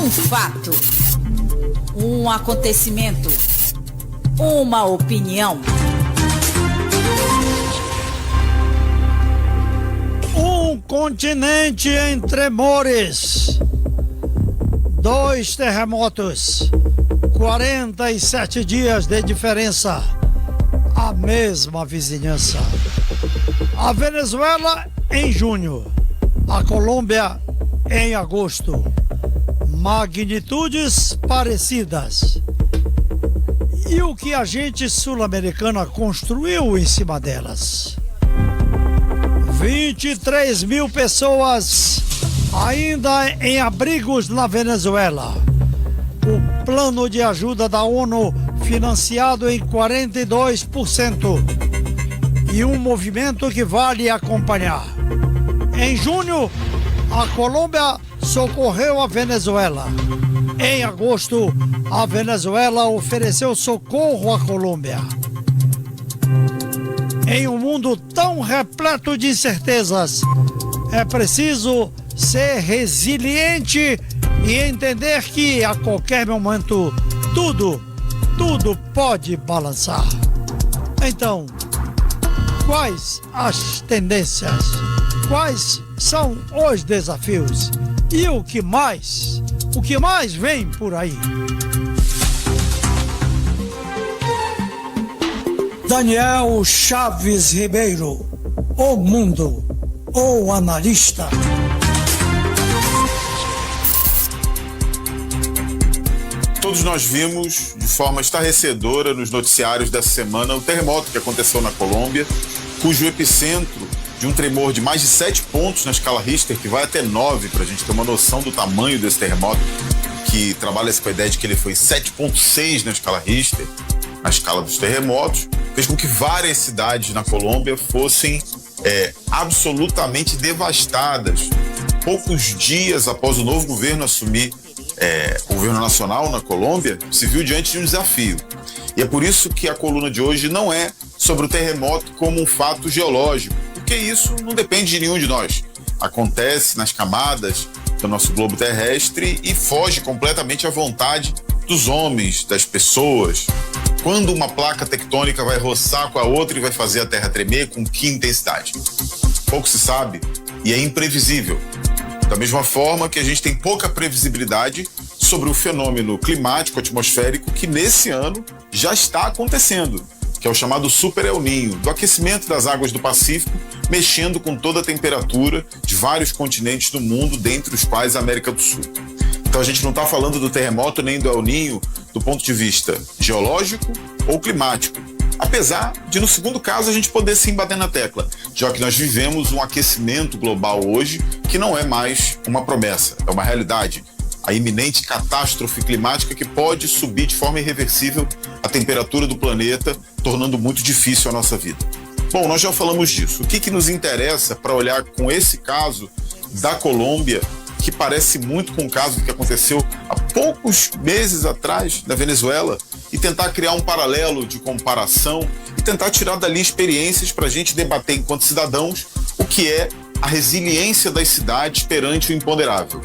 Um fato, um acontecimento, uma opinião. Um continente em tremores. 2 terremotos. 47 dias de diferença. A mesma vizinhança. A Venezuela em junho. A Colômbia em agosto. Magnitudes parecidas. E o que a gente sul-americana construiu em cima delas? 23 mil pessoas ainda em abrigos na Venezuela. O plano de ajuda da ONU financiado em 42%. E um movimento que vale acompanhar. Em junho, a Colômbia socorreu a Venezuela. Em agosto, a Venezuela ofereceu socorro à Colômbia. Em um mundo tão repleto de incertezas, é preciso ser resiliente e entender que a qualquer momento tudo pode balançar. Então, quais as tendências? Quais são os desafios? E o que mais vem por aí? Daniel Chaves Ribeiro, o mundo, o analista. Todos nós vimos de forma estarrecedora nos noticiários dessa semana o terremoto que aconteceu na Colômbia, cujo epicentro de um tremor de mais de 7 pontos na escala Richter, que vai até 9, para a gente ter uma noção do tamanho desse terremoto, que trabalha-se com a ideia de que ele foi 7,6 na escala Richter, na escala dos terremotos, fez com que várias cidades na Colômbia fossem absolutamente devastadas. Poucos dias após o novo governo assumir o governo nacional na Colômbia, se viu diante de um desafio. E é por isso que a coluna de hoje não é sobre o terremoto como um fato geológico, porque isso não depende de nenhum de nós. Acontece nas camadas do nosso globo terrestre e foge completamente à vontade dos homens, das pessoas. Quando uma placa tectônica vai roçar com a outra e vai fazer a Terra tremer, com que intensidade? Pouco se sabe e é imprevisível. Da mesma forma que a gente tem pouca previsibilidade sobre o fenômeno climático atmosférico que nesse ano já está acontecendo, que é o chamado Super El Niño, do aquecimento das águas do Pacífico, mexendo com toda a temperatura de vários continentes do mundo, dentre os quais a América do Sul. Então a gente não está falando do terremoto nem do El Niño do ponto de vista geológico ou climático. Apesar de, no segundo caso, a gente poder sim bater na tecla, já que nós vivemos um aquecimento global hoje que não é mais uma promessa, é uma realidade. A iminente catástrofe climática que pode subir de forma irreversível a temperatura do planeta, tornando muito difícil a nossa vida. Bom, nós já falamos disso. O que nos interessa para olhar com esse caso da Colômbia, que parece muito com o caso que aconteceu há poucos meses atrás na Venezuela, e tentar criar um paralelo de comparação e tentar tirar dali experiências para a gente debater enquanto cidadãos o que é a resiliência das cidades perante o imponderável.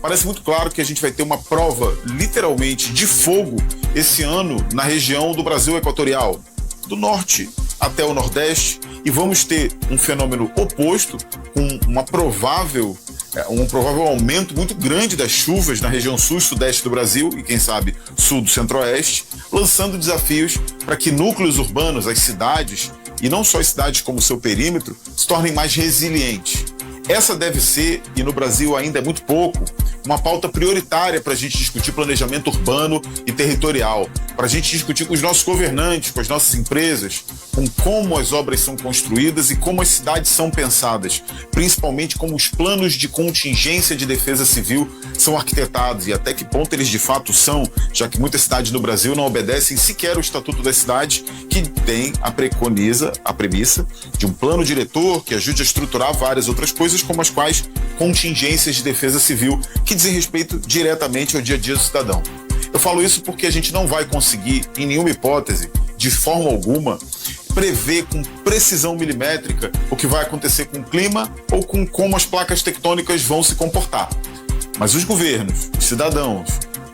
Parece muito claro que a gente vai ter uma prova, literalmente, de fogo esse ano na região do Brasil equatorial, do norte até o nordeste, e vamos ter um fenômeno oposto, com um provável aumento muito grande das chuvas na região sul e sudeste do Brasil, e quem sabe sul do centro-oeste, lançando desafios para que núcleos urbanos, as cidades, e não só as cidades como seu perímetro, se tornem mais resilientes. Essa deve ser, e no Brasil ainda é muito pouco, uma pauta prioritária para a gente discutir planejamento urbano e territorial, para a gente discutir com os nossos governantes, com as nossas empresas, com como as obras são construídas e como as cidades são pensadas, principalmente como os planos de contingência de defesa civil são arquitetados e até que ponto eles de fato são, já que muitas cidades no Brasil não obedecem sequer o Estatuto das Cidades, que tem a premissa de um plano diretor que ajude a estruturar várias outras coisas, como as quais contingências de defesa civil, que dizem respeito diretamente ao dia a dia do cidadão. Eu falo isso porque a gente não vai conseguir, em nenhuma hipótese, de forma alguma, prever com precisão milimétrica o que vai acontecer com o clima ou com como as placas tectônicas vão se comportar. Mas os governos, os cidadãos,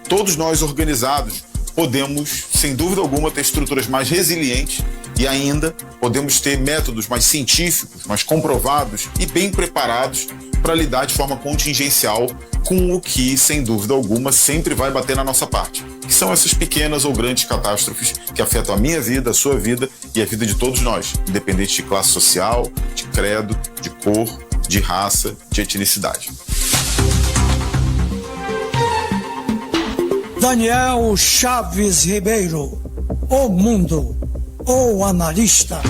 todos nós organizados, podemos, sem dúvida alguma, ter estruturas mais resilientes e ainda podemos ter métodos mais científicos, mais comprovados e bem preparados para lidar de forma contingencial com o que, sem dúvida alguma, sempre vai bater na nossa parte, que são essas pequenas ou grandes catástrofes que afetam a minha vida, a sua vida e a vida de todos nós, independente de classe social, de credo, de cor, de raça, de etnicidade. Daniel Chaves Ribeiro, o mundo, o analista.